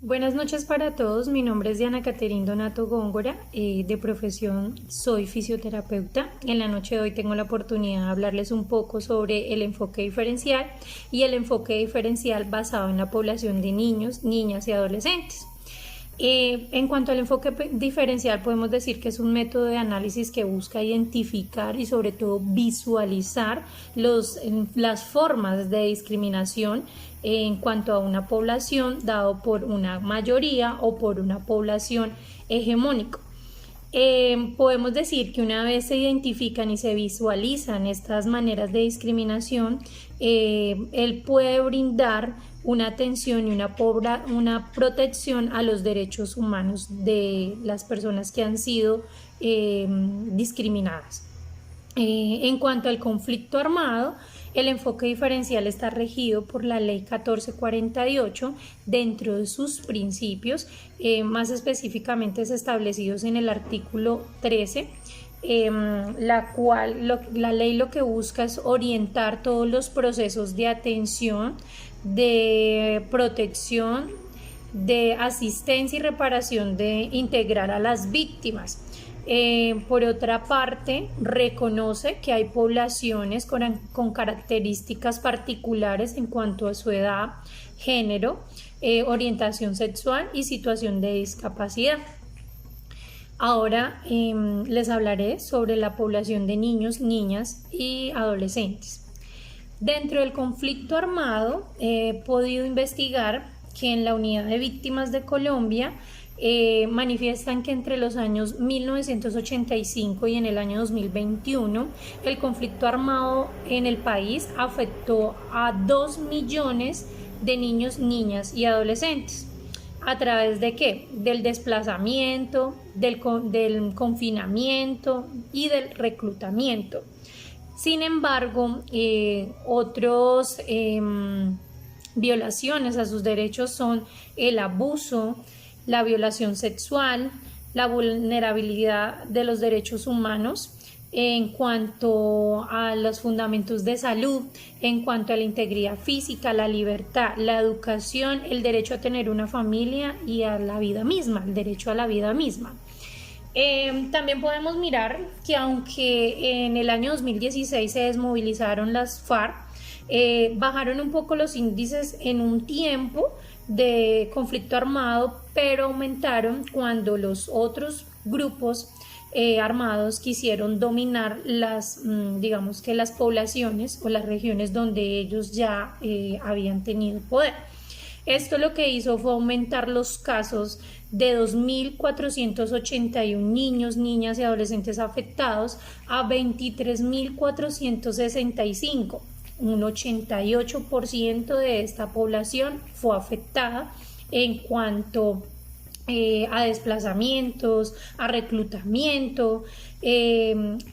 Buenas noches para todos, mi nombre es Diana Caterín Donato Góngora, de profesión soy fisioterapeuta. En la noche de hoy tengo la oportunidad de hablarles un poco sobre el enfoque diferencial y el enfoque diferencial basado en la población de niños, niñas y adolescentes. En cuanto al enfoque diferencial, podemos decir que es un método de análisis que busca identificar y sobre todo visualizar las formas de discriminación en cuanto a una población dado por una mayoría o por una población hegemónica. Podemos decir que una vez se identifican y se visualizan estas maneras de discriminación, él puede brindar una atención y una protección a los derechos humanos de las personas que han sido discriminadas. En cuanto al conflicto armado, el enfoque diferencial está regido por la Ley 1448 dentro de sus principios, más específicamente establecidos en el artículo 13, la ley lo que busca es orientar todos los procesos de atención, de protección, de asistencia y reparación, de integrar a las víctimas. Por otra parte, reconoce que hay poblaciones con características particulares en cuanto a su edad, género, orientación sexual y situación de discapacidad. Ahora les hablaré sobre la población de niños, niñas y adolescentes. Dentro del conflicto armado he podido investigar que en la Unidad de Víctimas de Colombia manifiestan que entre los años 1985 y en el año 2021 el conflicto armado en el país afectó a 2 millones de niños, niñas y adolescentes. ¿A través de qué? Del desplazamiento, del confinamiento y del reclutamiento. Sin embargo, otras violaciones a sus derechos son el abuso, la violación sexual, la vulnerabilidad de los derechos humanos en cuanto a los fundamentos de salud, en cuanto a la integridad física, la libertad, la educación, el derecho a tener una familia y a la vida misma, el derecho a la vida misma. También podemos mirar que aunque en el año 2016 se desmovilizaron las FARC, bajaron un poco los índices en un tiempo de conflicto armado, pero aumentaron cuando los otros grupos armados quisieron dominar digamos que las poblaciones o las regiones donde ellos ya habían tenido poder. Esto lo que hizo fue aumentar los casos de 2.481 niños, niñas y adolescentes afectados a 23.465. Un 88% de esta población fue afectada en cuanto a desplazamientos, a reclutamiento,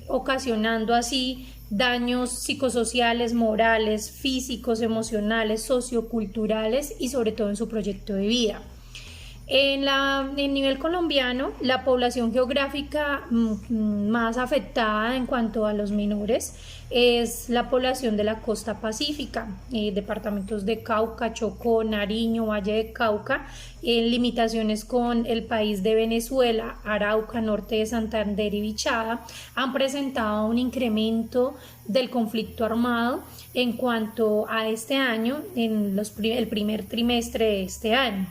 ocasionando así daños psicosociales, morales, físicos, emocionales, socioculturales y sobre todo en su proyecto de vida. En nivel colombiano, la población geográfica más afectada en cuanto a los menores es la población de la costa pacífica, departamentos de Cauca, Chocó, Nariño, Valle de Cauca, limitaciones con el país de Venezuela, Arauca, norte de Santander y Vichada, han presentado un incremento del conflicto armado en cuanto a este año, en el primer trimestre de este año.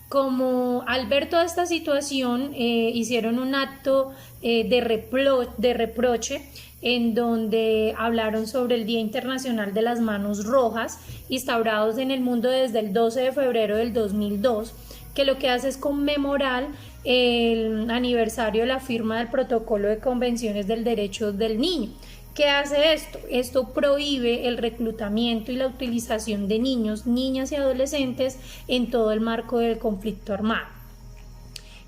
Como al ver toda esta situación, hicieron un acto de reproche en donde hablaron sobre el Día Internacional de las Manos Rojas, instaurados en el mundo desde el 12 de febrero del 2002, que lo que hace es conmemorar el aniversario de la firma del Protocolo de Convenciones del Derecho del Niño. ¿Qué hace esto? Esto prohíbe el reclutamiento y la utilización de niños, niñas y adolescentes en todo el marco del conflicto armado.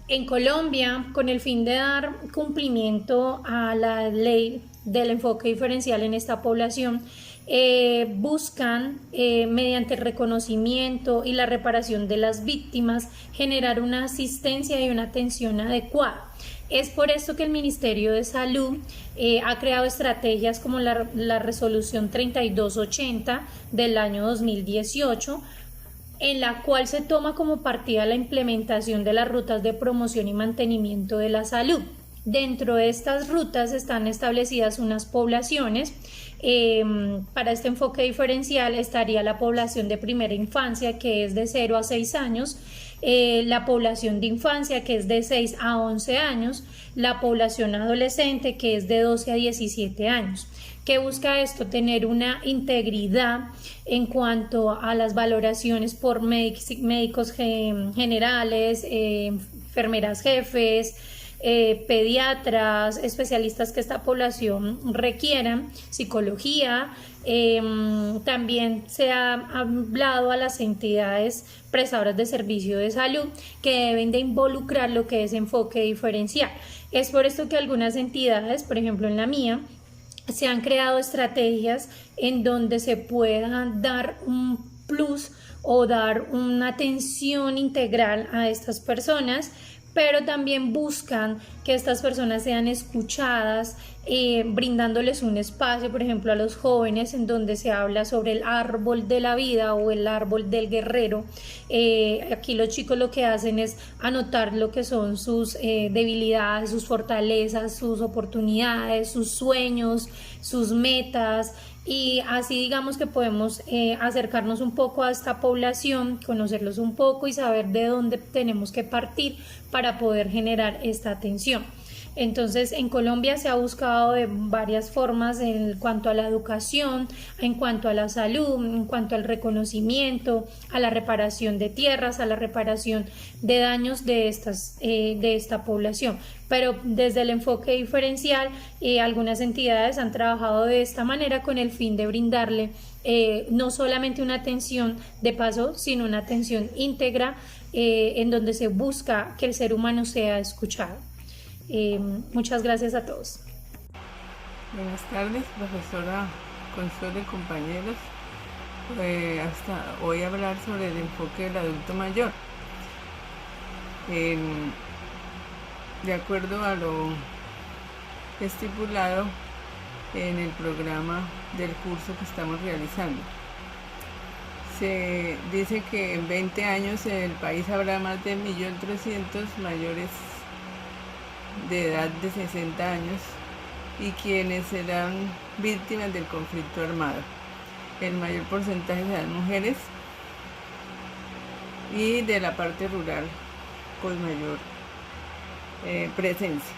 En Colombia, con el fin de dar cumplimiento a la ley del enfoque diferencial en esta población, buscan, mediante el reconocimiento y la reparación de las víctimas, generar una asistencia y una atención adecuada. Es por esto que el Ministerio de Salud ha creado estrategias como la resolución 3280 del año 2018, en la cual se toma como partida la implementación de las rutas de promoción y mantenimiento de la salud. Dentro de estas rutas están establecidas unas poblaciones. Para este enfoque diferencial estaría la población de primera infancia, que es de 0 a 6 años, la población de infancia, que es de 6 a 11 años, la población adolescente, que es de 12 a 17 años. ¿Qué busca esto? Tener una integridad en cuanto a las valoraciones por médicos generales, enfermeras jefes, pediatras, especialistas que esta población requieran, psicología. También se ha hablado a las entidades prestadoras de servicio de salud que deben de involucrar lo que es enfoque diferencial. Es por esto que algunas entidades, por ejemplo en la mía, se han creado estrategias en donde se pueda dar un plus o dar una atención integral a estas personas, pero también buscan que estas personas sean escuchadas, brindándoles un espacio, por ejemplo, a los jóvenes, en donde se habla sobre el árbol de la vida o el árbol del guerrero. Aquí los chicos lo que hacen es anotar lo que son sus debilidades, sus fortalezas, sus oportunidades, sus sueños, sus metas, y así digamos que podemos acercarnos un poco a esta población, conocerlos un poco y saber de dónde tenemos que partir para poder generar esta atención. Entonces en Colombia se ha buscado de varias formas en cuanto a la educación, en cuanto a la salud, en cuanto al reconocimiento, a la reparación de tierras, a la reparación de daños de esta población. Pero desde el enfoque diferencial, algunas entidades han trabajado de esta manera con el fin de brindarle no solamente una atención de paso, sino una atención íntegra en donde se busca que el ser humano sea escuchado. Muchas gracias a todos. Buenas tardes, profesora Consuelo y compañeros. Hasta hoy hablar sobre el enfoque del adulto mayor. De acuerdo a lo estipulado en el programa del curso que estamos realizando, se dice que en 20 años en el país habrá más de 1.300.000 mayores de edad de 60 años y quienes serán víctimas del conflicto armado. El mayor porcentaje serán mujeres y de la parte rural con mayor presencia.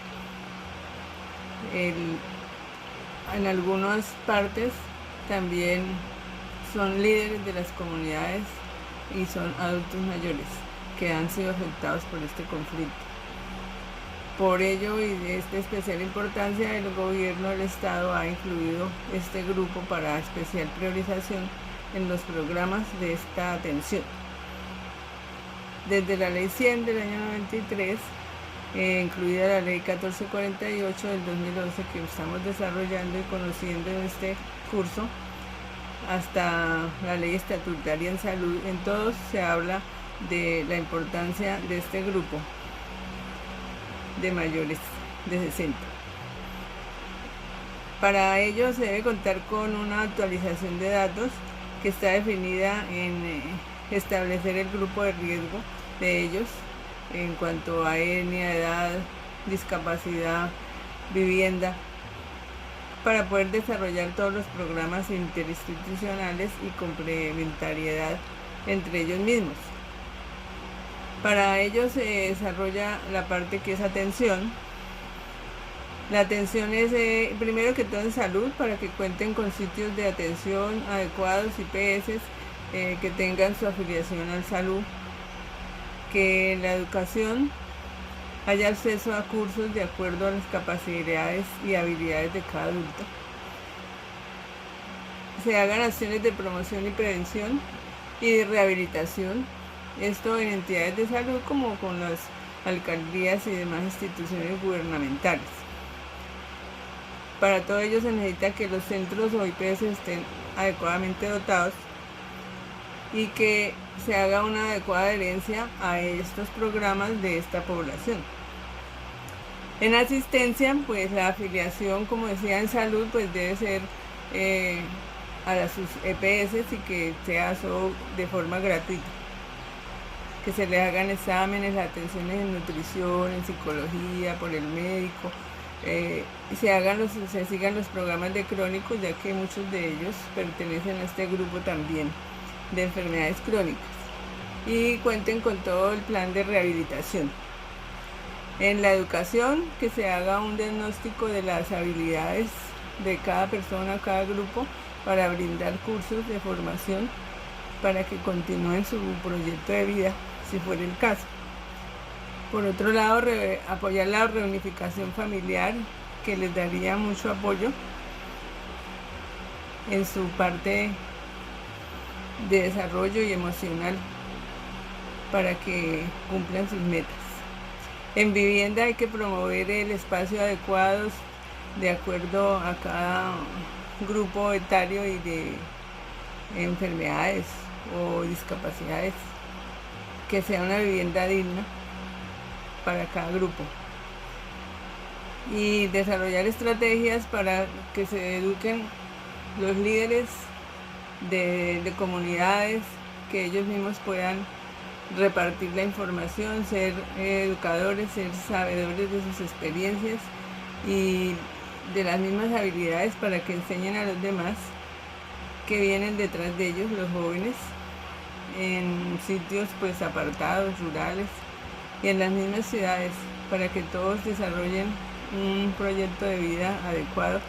En algunas partes también son líderes de las comunidades y son adultos mayores que han sido afectados por este conflicto. Por ello y de especial importancia, el gobierno del Estado ha incluido este grupo para especial priorización en los programas de esta atención. Desde la Ley 100 del año 93, incluida la Ley 1448 del 2011 que estamos desarrollando y conociendo en este curso, hasta la Ley estatutaria en salud, en todos se habla de la importancia de este grupo de mayores de 60. Para ello se debe contar con una actualización de datos que está definida en establecer el grupo de riesgo de ellos en cuanto a etnia, edad, discapacidad, vivienda, para poder desarrollar todos los programas interinstitucionales y complementariedad entre ellos mismos. Para ello se desarrolla la parte que es atención. La atención es primero que todo en salud, para que cuenten con sitios de atención adecuados, IPS, que tengan su afiliación al salud. Que en la educación haya acceso a cursos de acuerdo a las capacidades y habilidades de cada adulto. Se hagan acciones de promoción y prevención y de rehabilitación. Esto en entidades de salud como con las alcaldías y demás instituciones gubernamentales. Para todo ello se necesita que los centros o IPS estén adecuadamente dotados y que se haga una adecuada adherencia a estos programas de esta población. En asistencia, pues la afiliación, como decía, en salud, pues debe ser a sus EPS y que sea eso de forma gratuita. que se les hagan exámenes, atenciones en nutrición, en psicología, por el médico, y se sigan los programas de crónicos, ya que muchos de ellos pertenecen a este grupo también de enfermedades crónicas, y cuenten con todo el plan de rehabilitación. En la educación, que se haga un diagnóstico de las habilidades de cada persona, cada grupo, para brindar cursos de formación para que continúen su proyecto de vida, si fuera el caso. Por otro lado, apoyar la reunificación familiar, que les daría mucho apoyo en su parte de desarrollo y emocional para que cumplan sus metas. En vivienda hay que promover el espacio adecuado de acuerdo a cada grupo etario y de enfermedades o discapacidades, que sea una vivienda digna para cada grupo, y desarrollar estrategias para que se eduquen los líderes de comunidades, que ellos mismos puedan repartir la información, ser educadores, ser sabedores de sus experiencias y de las mismas habilidades, para que enseñen a los demás que vienen detrás de ellos, los jóvenes, en sitios pues apartados, rurales, y en las mismas ciudades, para que todos desarrollen un proyecto de vida adecuado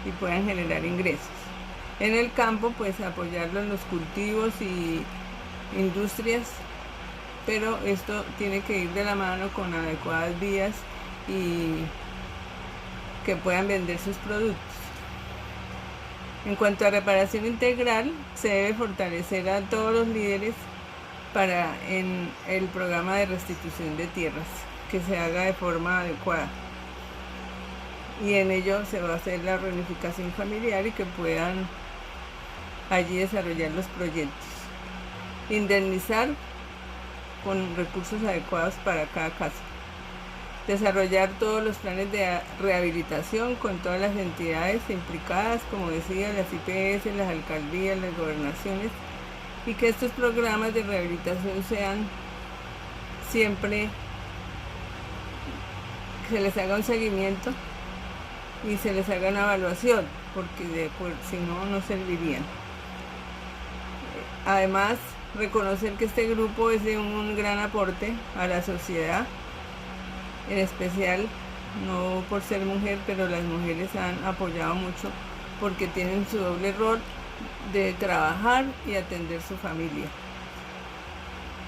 y puedan generar ingresos. En el campo, pues apoyarlo en los cultivos y industrias, pero esto tiene que ir de la mano con adecuadas vías y que puedan vender sus productos. En cuanto a reparación integral, se debe fortalecer a todos los líderes en el programa de restitución de tierras, que se haga de forma adecuada. Y en ello se va a hacer la reunificación familiar y que puedan allí desarrollar los proyectos. Indemnizar con recursos adecuados para cada caso. Desarrollar todos los planes de rehabilitación con todas las entidades implicadas, como decía, las IPS, las alcaldías, las gobernaciones, y que estos programas de rehabilitación sean siempre, que se les haga un seguimiento y se les haga una evaluación, porque si no, no servirían. Además, reconocer que este grupo es de un gran aporte a la sociedad, en especial, no por ser mujer, pero las mujeres han apoyado mucho porque tienen su doble rol de trabajar y atender su familia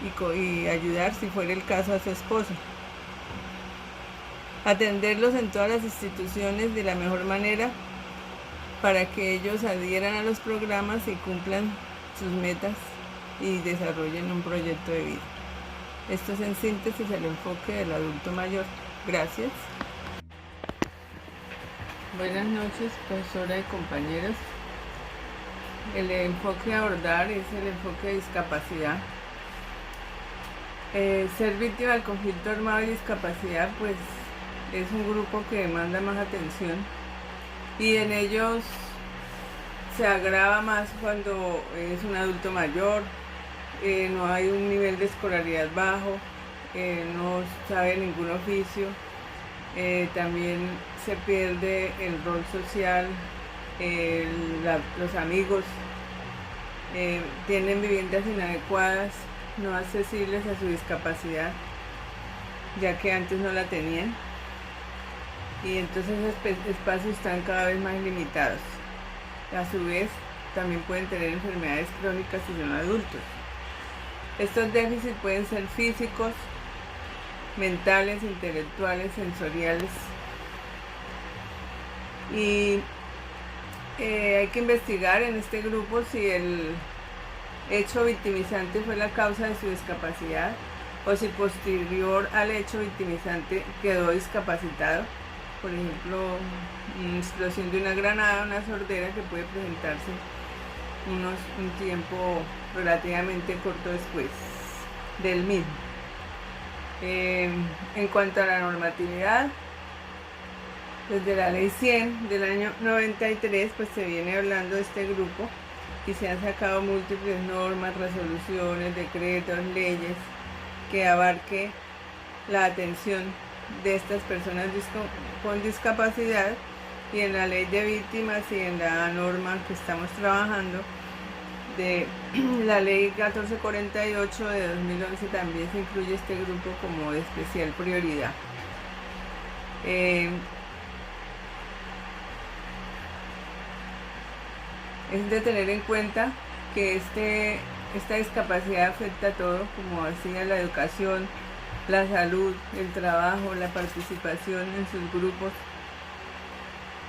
y ayudar, si fuera el caso, a su esposo. Atenderlos en todas las instituciones de la mejor manera para que ellos adhieran a los programas y cumplan sus metas y desarrollen un proyecto de vida. Esto es en síntesis el enfoque del adulto mayor. Gracias. Buenas noches, profesora y compañeros. El enfoque a abordar es el enfoque de discapacidad. Ser víctima del conflicto armado y discapacidad, pues es un grupo que demanda más atención, y en ellos se agrava más cuando es un adulto mayor, no hay un nivel de escolaridad bajo, no sabe ningún oficio, también se pierde el rol social, los amigos, tienen viviendas inadecuadas, no accesibles a su discapacidad, ya que antes no la tenían, y entonces esos espacios están cada vez más limitados. A su vez, también pueden tener enfermedades crónicas si son adultos. Estos déficits pueden ser físicos, mentales, intelectuales, sensoriales, y hay que investigar en este grupo si el hecho victimizante fue la causa de su discapacidad o si posterior al hecho victimizante quedó discapacitado. Por ejemplo, una explosión de una granada, una sordera, que puede presentarse un tiempo relativamente corto después del mismo. En cuanto a la normatividad, desde la ley 100 del año 93, pues se viene hablando de este grupo y se han sacado múltiples normas, resoluciones, decretos, leyes que abarque la atención de estas personas con discapacidad, y en la ley de víctimas y en la norma que estamos trabajando de la ley 1448 de 2011 también se incluye este grupo como de especial prioridad. Es de tener en cuenta que esta discapacidad afecta a todo, como decía, la educación, la salud, el trabajo, la participación en sus grupos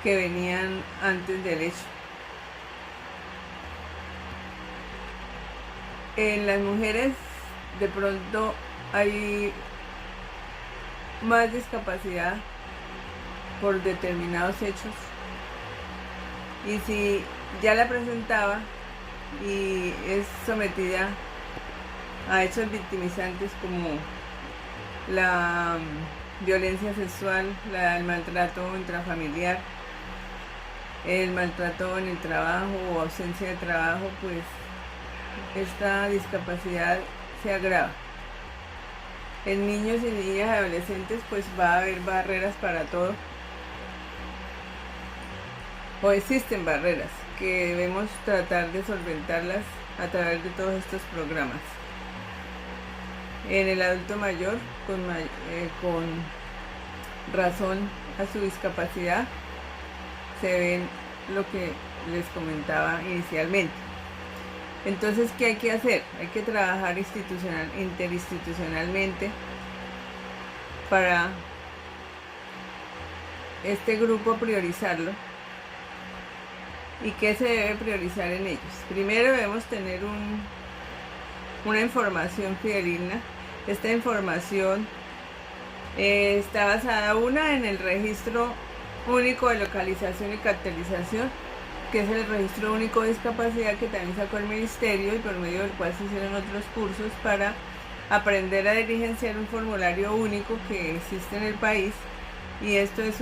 que venían antes del hecho. En las mujeres de pronto hay más discapacidad por determinados hechos, y si ya la presentaba y es sometida a hechos victimizantes como la violencia sexual, el maltrato intrafamiliar, el maltrato en el trabajo o ausencia de trabajo, pues esta discapacidad se agrava. En niños y niñas adolescentes pues va a haber barreras para todo, o existen barreras que debemos tratar de solventarlas a través de todos estos programas. En el adulto mayor, con razón a su discapacidad, se ven lo que les comentaba inicialmente. Entonces, ¿qué hay que hacer? Hay que trabajar interinstitucionalmente para este grupo, priorizarlo. ¿Y qué se debe priorizar en ellos? Primero debemos tener una información fidedigna. Esta información está basada en el registro único de localización y cartelización, que es el registro único de discapacidad que también sacó el ministerio y por medio del cual se hicieron otros cursos para aprender a diligenciar un formulario único que existe en el país. Y esto es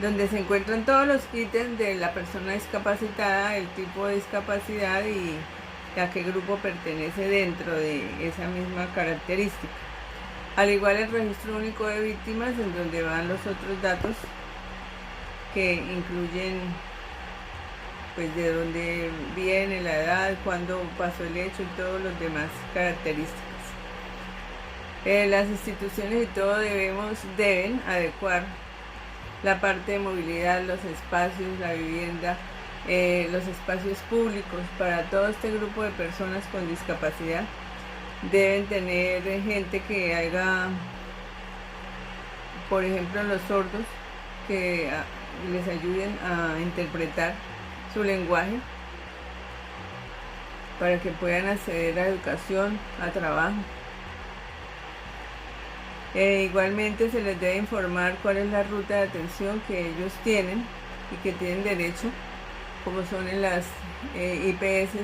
donde se encuentran todos los ítems de la persona discapacitada, el tipo de discapacidad y a qué grupo pertenece dentro de esa misma característica. Al igual el registro único de víctimas, en donde van los otros datos que incluyen pues de dónde viene, la edad, cuándo pasó el hecho y todas las demás características. Las instituciones y todo deben adecuar la parte de movilidad, los espacios, la vivienda, los espacios públicos para todo este grupo de personas con discapacidad. Deben tener gente que haga, por ejemplo, los sordos, que les ayuden a interpretar su lenguaje para que puedan acceder a educación, a trabajo. Igualmente se les debe informar cuál es la ruta de atención que ellos tienen y que tienen derecho, como son en las IPS,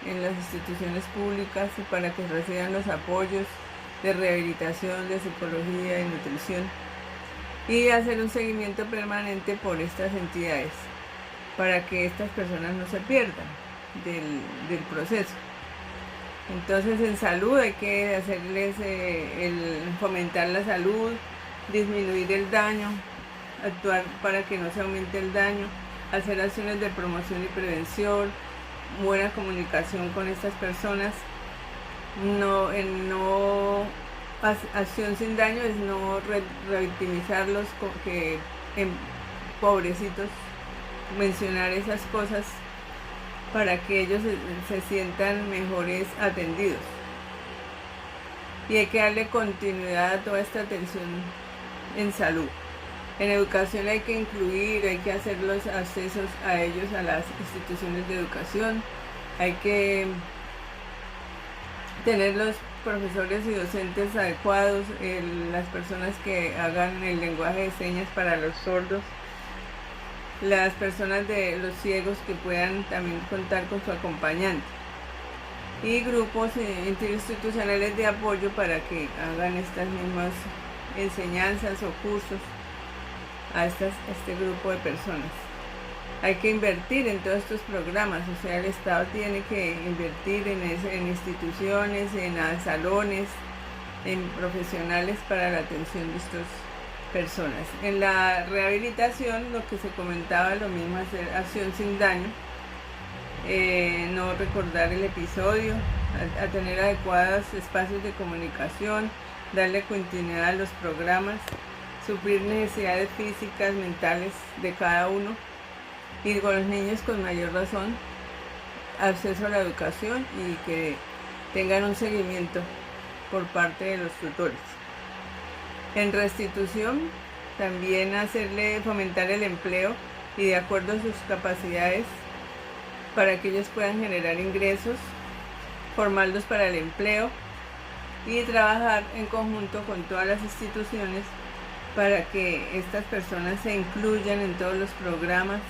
en las instituciones públicas, para que reciban los apoyos de rehabilitación, de psicología y nutrición, y hacer un seguimiento permanente por estas entidades para que estas personas no se pierdan del proceso. Entonces, en salud hay que hacerles fomentar la salud, disminuir el daño, actuar para que no se aumente el daño, hacer acciones de promoción y prevención, buena comunicación con estas personas. Acción sin daño es no revictimizarlos, pobrecitos, mencionar esas cosas para que ellos se sientan mejores atendidos. Y hay que darle continuidad a toda esta atención en salud. En educación hay que incluir, hay que hacer los accesos a ellos a las instituciones de educación, hay que tener los profesores y docentes adecuados, las personas que hagan el lenguaje de señas para los sordos, las personas de los ciegos que puedan también contar con su acompañante, y grupos interinstitucionales de apoyo para que hagan estas mismas enseñanzas o cursos a este grupo de personas. hay que invertir en todos estos programas, o sea, el Estado tiene que invertir en instituciones, en salones, en profesionales para la atención de estas personas. En la rehabilitación, lo que se comentaba, lo mismo, hacer acción sin daño, no recordar el episodio, a tener adecuados espacios de comunicación, darle continuidad a los programas, suplir necesidades físicas, mentales de cada uno, y con los niños con mayor razón, acceso a la educación y que tengan un seguimiento por parte de los tutores. En restitución, también fomentar el empleo y de acuerdo a sus capacidades para que ellos puedan generar ingresos, formarlos para el empleo y trabajar en conjunto con todas las instituciones para que estas personas se incluyan en todos los programas,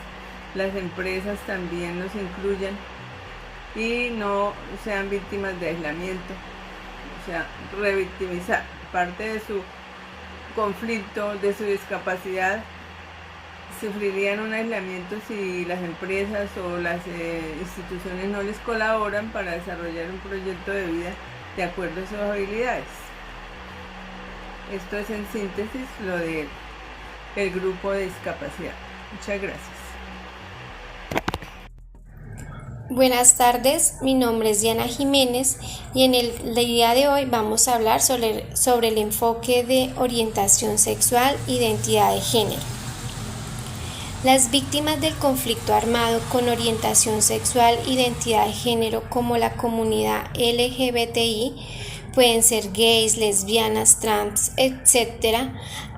las empresas también los incluyan y no sean víctimas de aislamiento, o sea, revictimizar parte de su conflicto, de su discapacidad, sufrirían un aislamiento si las empresas o las instituciones no les colaboran para desarrollar un proyecto de vida de acuerdo a sus habilidades. Esto es en síntesis lo del grupo de discapacidad. Muchas gracias. Buenas tardes, mi nombre es Diana Jiménez y en el día de hoy vamos a hablar sobre el enfoque de orientación sexual e identidad de género. Las víctimas del conflicto armado con orientación sexual e identidad de género, como la comunidad LGBTI, pueden ser gays, lesbianas, trans, etc.,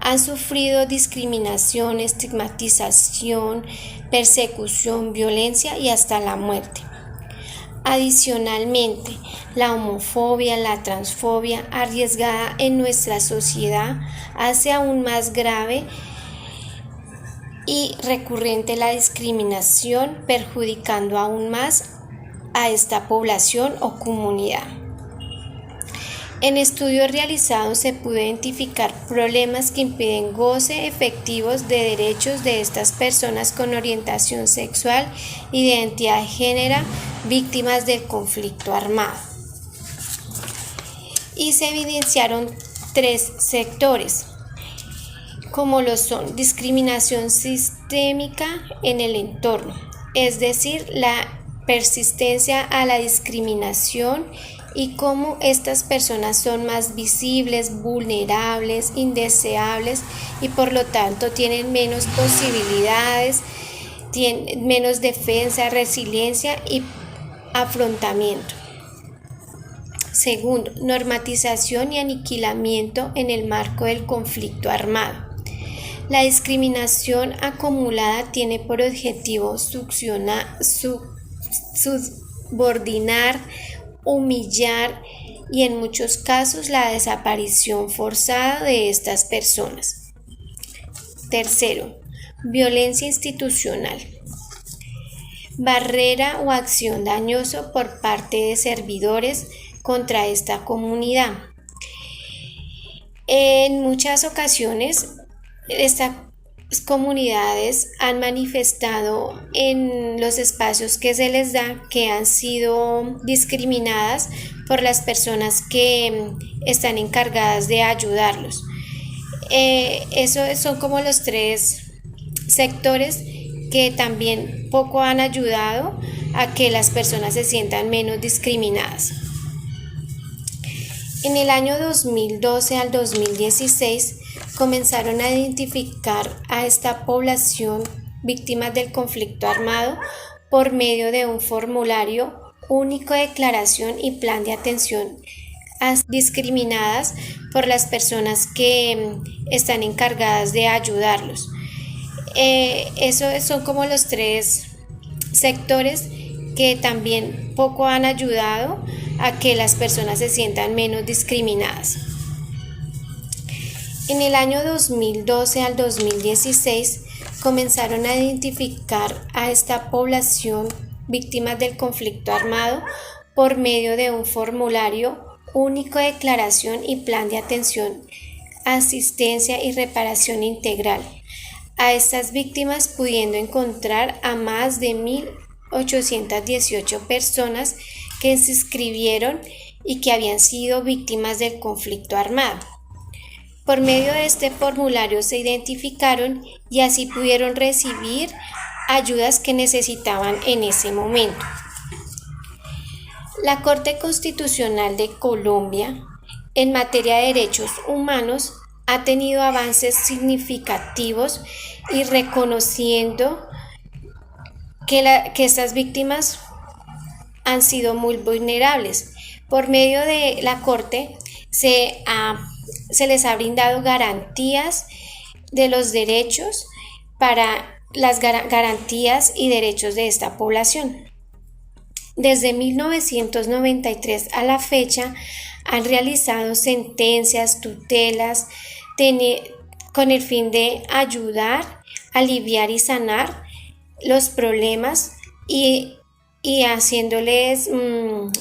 han sufrido discriminación, estigmatización, persecución, violencia y hasta la muerte. Adicionalmente, la homofobia, la transfobia arriesgada en nuestra sociedad hace aún más grave y recurrente la discriminación, perjudicando aún más a esta población o comunidad. En estudios realizados se pudo identificar problemas que impiden goce efectivos de derechos de estas personas con orientación sexual e identidad de género víctimas del conflicto armado. Y se evidenciaron 3 sectores, como lo son discriminación sistémica en el entorno, es decir, la persistencia a la discriminación y cómo estas personas son más visibles, vulnerables, indeseables y por lo tanto tienen menos posibilidades, tienen menos defensa, resiliencia y afrontamiento. Segundo, normatización y aniquilamiento en el marco del conflicto armado. La discriminación acumulada tiene por objetivo subordinar, humillar y en muchos casos la desaparición forzada de estas personas. Tercero, violencia institucional. Barrera o acción dañosa por parte de servidores contra esta comunidad. En muchas ocasiones, estas comunidades han manifestado en los espacios que se les da que han sido discriminadas por las personas que están encargadas de ayudarlos. Esos son como los 3 sectores que también poco han ayudado a que las personas se sientan menos discriminadas. En el año 2012 al 2016 comenzaron a identificar a esta población víctimas del conflicto armado por medio de un formulario único de declaración y plan de atención a discriminadas por las personas que están encargadas de ayudarlos. Esos son como los 3 sectores que también poco han ayudado a que las personas se sientan menos discriminadas. En el año 2012 al 2016 comenzaron a identificar a esta población víctimas del conflicto armado por medio de un formulario único de declaración y plan de atención, asistencia y reparación integral a estas víctimas, pudiendo encontrar a más de 1.818 personas que se inscribieron y que habían sido víctimas del conflicto armado. Por medio de este formulario se identificaron y así pudieron recibir ayudas que necesitaban en ese momento. La Corte Constitucional de Colombia, en materia de derechos humanos, ha tenido avances significativos y reconociendo que estas víctimas han sido muy vulnerables. Por medio de la Corte se les ha brindado garantías de los derechos para las garantías y derechos de esta población. Desde 1993 a la fecha han realizado sentencias, tutelas, con el fin de ayudar, aliviar y sanar los problemas y haciéndoles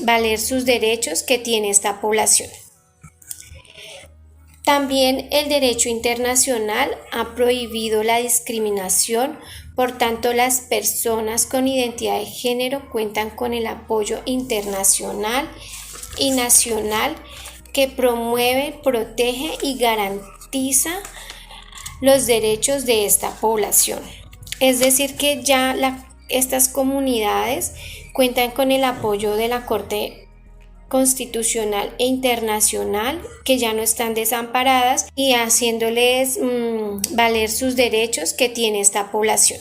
valer sus derechos que tiene esta población. También el derecho internacional ha prohibido la discriminación, por tanto las personas con identidad de género cuentan con el apoyo internacional y nacional que promueve, protege y garantiza los derechos de esta población. Es decir, que ya estas comunidades cuentan con el apoyo de la Corte Constitucional e Internacional, que ya no están desamparadas y haciéndoles valer sus derechos que tiene esta población.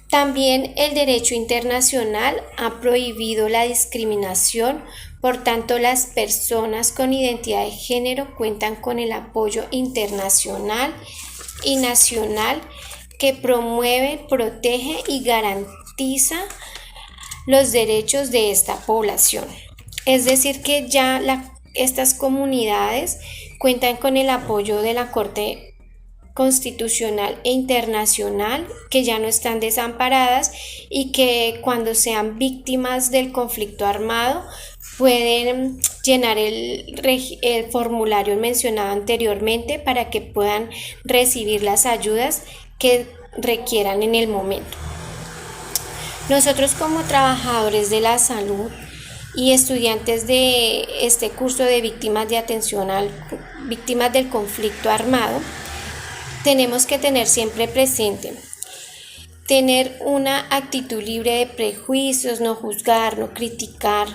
También el derecho internacional ha prohibido la discriminación, por tanto las personas con identidad de género cuentan con el apoyo internacional y nacional que promueve, protege y garantiza los derechos de esta población. Es decir, que ya estas comunidades cuentan con el apoyo de la Corte Constitucional e Internacional, que ya no están desamparadas y que cuando sean víctimas del conflicto armado pueden llenar el formulario mencionado anteriormente para que puedan recibir las ayudas que requieran en el momento. Nosotros como trabajadores de la salud y estudiantes de este curso de víctimas de atención a víctimas del conflicto armado, tenemos que tener siempre presente, tener una actitud libre de prejuicios, no juzgar, no criticar,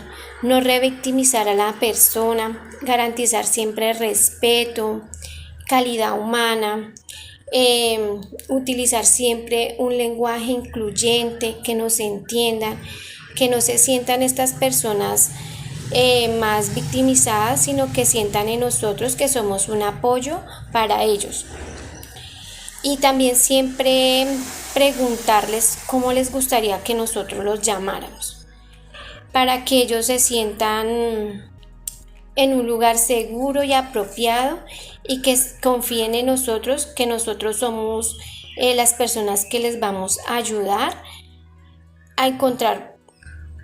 no revictimizar a la persona, garantizar siempre respeto, calidad humana, utilizar siempre un lenguaje incluyente, que nos entiendan, que no se sientan estas personas más victimizadas, sino que sientan en nosotros que somos un apoyo para ellos. Y también siempre preguntarles cómo les gustaría que nosotros los llamáramos, para que ellos se sientan en un lugar seguro y apropiado y que confíen en nosotros, que nosotros somos las personas que les vamos a ayudar a encontrar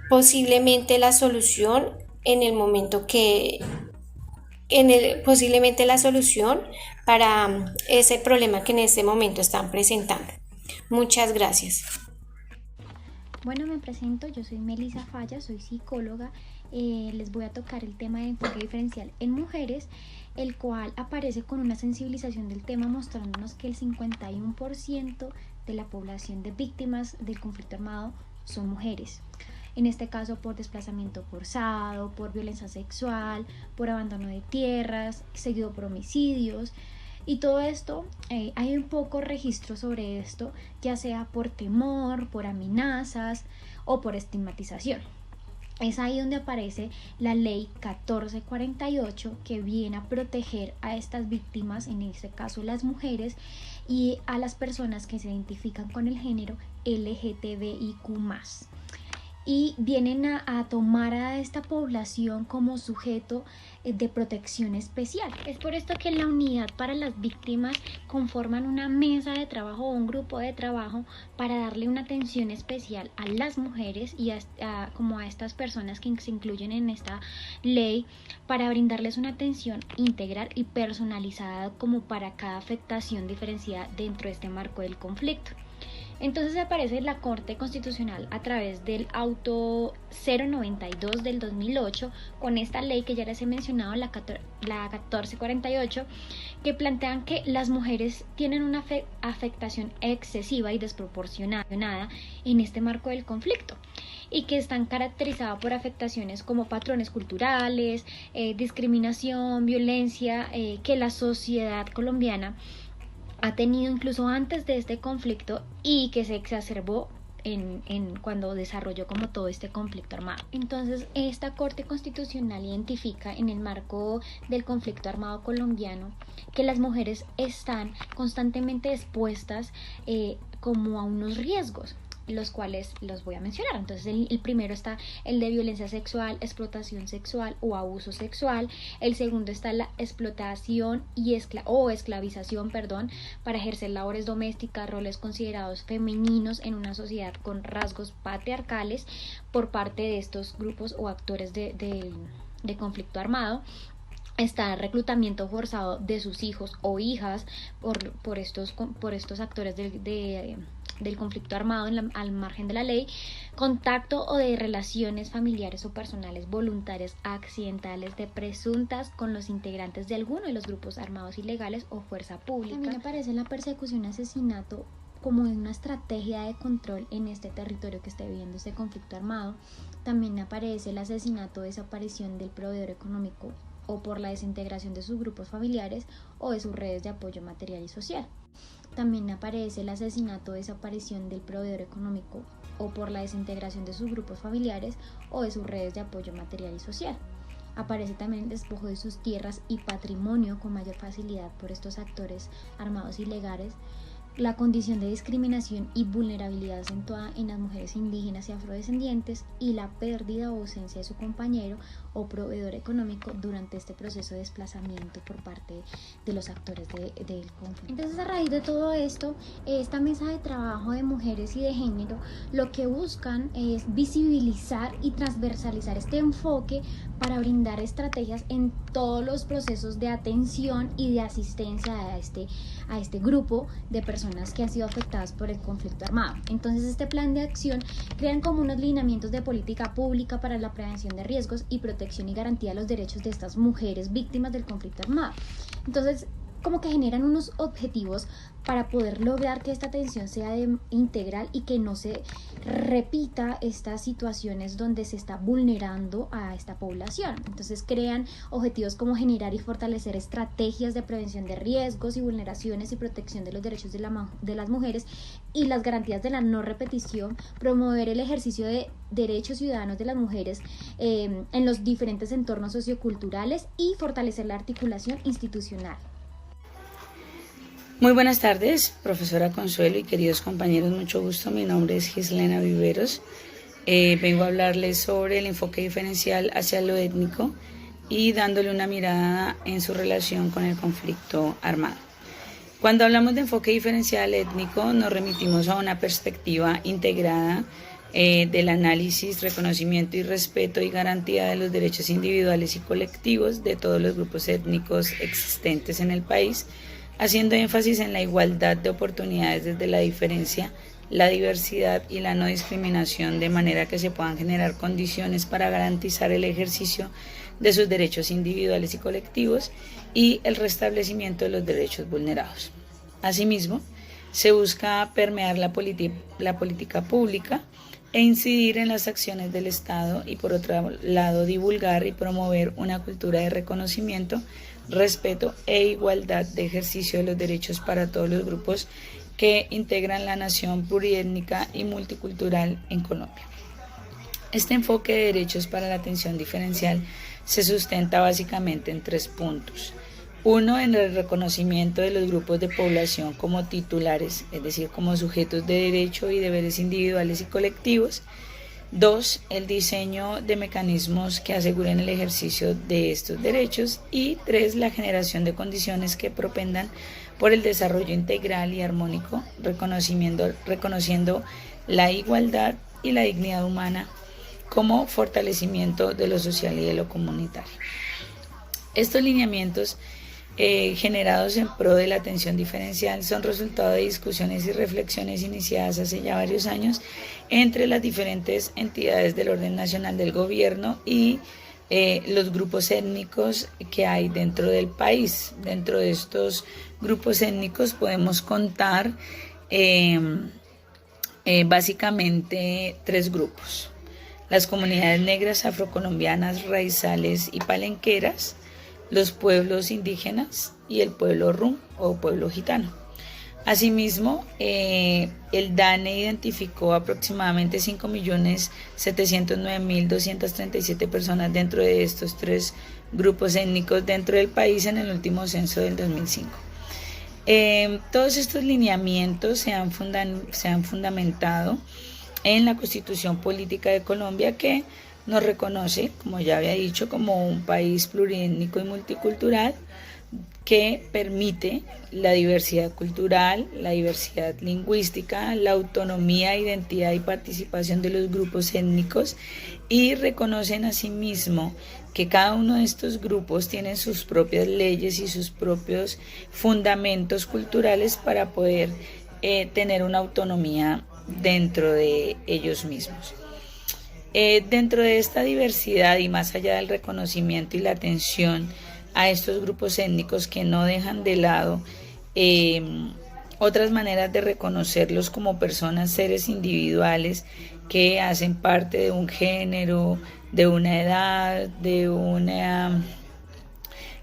posiblemente la solución en el momento posiblemente la solución para ese problema que en ese momento están presentando. Muchas gracias. Bueno, me presento, yo soy Melissa Falla, soy psicóloga. Les voy a tocar el tema de enfoque diferencial en mujeres, el cual aparece con una sensibilización del tema mostrándonos que el 51% de la población de víctimas del conflicto armado son mujeres. En este caso por desplazamiento forzado, por violencia sexual, por abandono de tierras, seguido por homicidios. Y todo esto, hay un poco registro sobre esto, ya sea por temor, por amenazas o por estigmatización. Es ahí donde aparece la ley 1448, que viene a proteger a estas víctimas, en este caso las mujeres, y a las personas que se identifican con el género LGTBIQ+. y vienen a tomar a esta población como sujeto de protección especial. Es por esto que en la unidad para las víctimas conforman una mesa de trabajo o un grupo de trabajo para darle una atención especial a las mujeres y como a estas personas que se incluyen en esta ley, para brindarles una atención integral y personalizada como para cada afectación diferenciada dentro de este marco del conflicto. Entonces aparece la Corte Constitucional a través del auto 092 del 2008 con esta ley que ya les he mencionado, la 1448, que plantean que las mujeres tienen una afectación excesiva y desproporcionada en este marco del conflicto y que están caracterizadas por afectaciones como patrones culturales, discriminación, violencia, que la sociedad colombiana ha tenido incluso antes de este conflicto y que se exacerbó cuando desarrolló como todo este conflicto armado. Entonces, esta Corte Constitucional identifica en el marco del conflicto armado colombiano que las mujeres están constantemente expuestas como a unos riesgos, los cuales los voy a mencionar. Entonces el primero está el de violencia sexual, explotación sexual o abuso sexual. El segundo está la explotación o esclavización, para ejercer labores domésticas, roles considerados femeninos en una sociedad con rasgos patriarcales por parte de estos grupos o actores de conflicto armado. Está el reclutamiento forzado de sus hijos o hijas por estos actores del conflicto armado al margen de la ley, contacto o de relaciones familiares o personales voluntarias accidentales de presuntas con los integrantes de alguno de los grupos armados ilegales o fuerza pública. También aparece la persecución y asesinato como una estrategia de control en este territorio que está viviendo este conflicto armado. También aparece el asesinato o desaparición del proveedor económico o por la desintegración de sus grupos familiares o de sus redes de apoyo material y social. También aparece el asesinato o desaparición del proveedor económico o por la desintegración de sus grupos familiares o de sus redes de apoyo material y social. Aparece también el despojo de sus tierras y patrimonio con mayor facilidad por estos actores armados ilegales, la condición de discriminación y vulnerabilidad acentuada en las mujeres indígenas y afrodescendientes y la pérdida o ausencia de su compañero o proveedor económico durante este proceso de desplazamiento por parte de los actores del conflicto. Entonces, a raíz de todo esto, esta mesa de trabajo de mujeres y de género lo que buscan es visibilizar y transversalizar este enfoque para brindar estrategias en todos los procesos de atención y de asistencia a este grupo de personas que han sido afectadas por el conflicto armado. Entonces, este plan de acción crean como unos lineamientos de política pública para la prevención de riesgos y protección y garantía de los derechos de estas mujeres víctimas del conflicto armado. Entonces, como que generan unos objetivos para poder lograr que esta atención sea integral y que no se repita estas situaciones donde se está vulnerando a esta población. Entonces crean objetivos como generar y fortalecer estrategias de prevención de riesgos y vulneraciones y protección de los derechos de las mujeres y las garantías de la no repetición, promover el ejercicio de derechos ciudadanos de las mujeres en los diferentes entornos socioculturales y fortalecer la articulación institucional. Muy buenas tardes, profesora Consuelo y queridos compañeros, mucho gusto. Mi nombre es Gislena Viveros. Vengo a hablarles sobre el enfoque diferencial hacia lo étnico y dándole una mirada en su relación con el conflicto armado. Cuando hablamos de enfoque diferencial étnico, nos remitimos a una perspectiva integrada del análisis, reconocimiento y respeto y garantía de los derechos individuales y colectivos de todos los grupos étnicos existentes en el país, haciendo énfasis en la igualdad de oportunidades desde la diferencia, la diversidad y la no discriminación, de manera que se puedan generar condiciones para garantizar el ejercicio de sus derechos individuales y colectivos y el restablecimiento de los derechos vulnerados. Asimismo, se busca permear la política pública e incidir en las acciones del Estado y, por otro lado, divulgar y promover una cultura de reconocimiento, respeto e igualdad de ejercicio de los derechos para todos los grupos que integran la nación pluriétnica y multicultural en Colombia. Este enfoque de derechos para la atención diferencial se sustenta básicamente en 3 puntos. 1, en el reconocimiento de los grupos de población como titulares, es decir, como sujetos de derecho y deberes individuales y colectivos. 2, el diseño de mecanismos que aseguren el ejercicio de estos derechos. Y 3, la generación de condiciones que propendan por el desarrollo integral y armónico, reconociendo la igualdad y la dignidad humana como fortalecimiento de lo social y de lo comunitario. Estos lineamientos generados en pro de la atención diferencial son resultado de discusiones y reflexiones iniciadas hace ya varios años entre las diferentes entidades del orden nacional del gobierno y los grupos étnicos que hay dentro del país. Dentro de estos grupos étnicos podemos contar básicamente 3 grupos: las comunidades negras, afrocolombianas, raizales y palenqueras, los pueblos indígenas y el pueblo rum o pueblo gitano. Asimismo, el DANE identificó aproximadamente 5.709.237 personas dentro de estos 3 grupos étnicos dentro del país en el último censo del 2005. Todos estos lineamientos se han fundamentado en la Constitución Política de Colombia, que nos reconoce, como ya había dicho, como un país pluriétnico y multicultural que permite la diversidad cultural, la diversidad lingüística, la autonomía, identidad y participación de los grupos étnicos, y reconocen asimismo que cada uno de estos grupos tiene sus propias leyes y sus propios fundamentos culturales para poder tener una autonomía dentro de ellos mismos. Dentro de esta diversidad y más allá del reconocimiento y la atención a estos grupos étnicos, que no dejan de lado otras maneras de reconocerlos como personas, seres individuales que hacen parte de un género, de una edad, de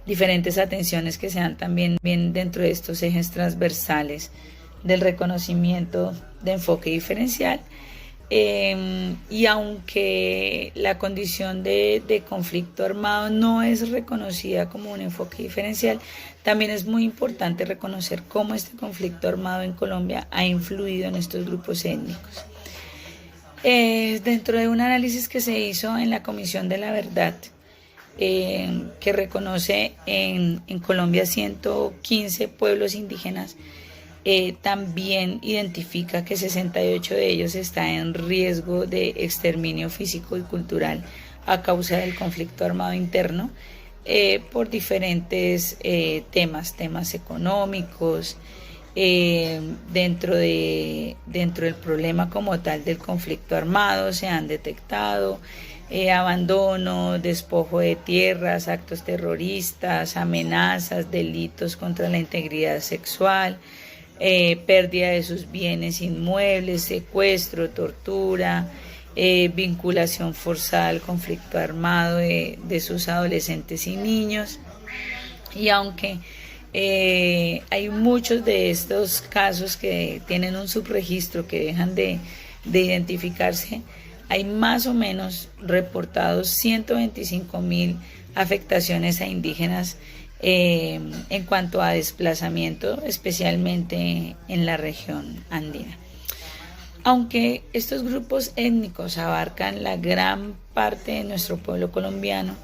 diferentes atenciones que se dan también bien dentro de estos ejes transversales del reconocimiento de enfoque diferencial. Y aunque la condición de conflicto armado no es reconocida como un enfoque diferencial, también es muy importante reconocer cómo este conflicto armado en Colombia ha influido en estos grupos étnicos. Dentro de un análisis que se hizo en la Comisión de la Verdad, que reconoce en Colombia 115 pueblos indígenas, también identifica que 68 de ellos están en riesgo de exterminio físico y cultural a causa del conflicto armado interno, por diferentes temas económicos, dentro del problema como tal del conflicto armado se han detectado abandono, despojo de tierras, actos terroristas, amenazas, delitos contra la integridad sexual, pérdida de sus bienes inmuebles, secuestro, tortura, vinculación forzada al conflicto armado de sus adolescentes y niños. Y aunque hay muchos de estos casos que tienen un subregistro que dejan de identificarse, hay más o menos reportados 125.000 afectaciones a indígenas en cuanto a desplazamiento, especialmente en la región andina. Aunque estos grupos étnicos abarcan la gran parte de nuestro pueblo colombiano,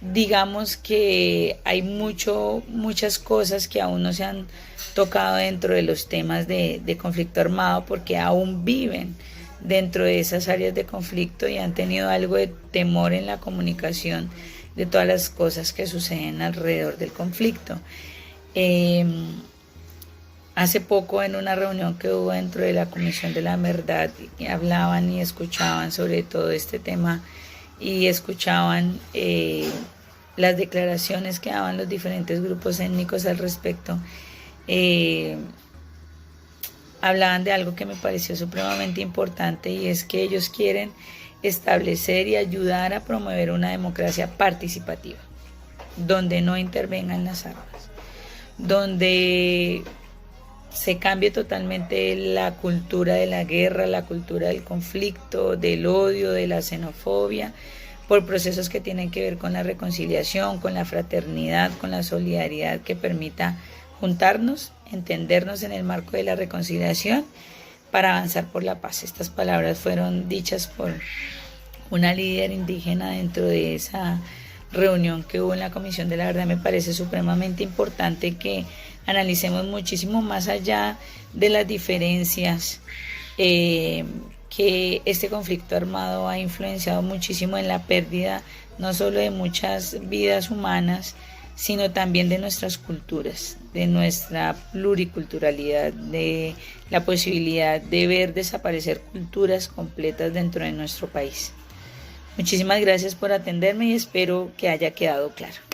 digamos que hay muchas cosas que aún no se han tocado dentro de los temas de conflicto armado, porque aún viven dentro de esas áreas de conflicto y han tenido algo de temor en la comunicación de todas las cosas que suceden alrededor del conflicto. Hace poco, en una reunión que hubo dentro de la Comisión de la Verdad, hablaban y escuchaban sobre todo este tema y escuchaban las declaraciones que daban los diferentes grupos étnicos al respecto. Hablaban de algo que me pareció supremamente importante, y es que ellos quieren establecer y ayudar a promover una democracia participativa, donde no intervengan las armas, donde se cambie totalmente la cultura de la guerra, la cultura del conflicto, del odio, de la xenofobia, por procesos que tienen que ver con la reconciliación, con la fraternidad, con la solidaridad que permita juntarnos, entendernos en el marco de la reconciliación, para avanzar por la paz. Estas palabras fueron dichas por una líder indígena dentro de esa reunión que hubo en la Comisión de la Verdad. Me parece supremamente importante que analicemos muchísimo más allá de las diferencias que este conflicto armado ha influenciado muchísimo en la pérdida no solo de muchas vidas humanas, sino también de nuestras culturas, de nuestra pluriculturalidad, de la posibilidad de ver desaparecer culturas completas dentro de nuestro país. Muchísimas gracias por atenderme y espero que haya quedado claro.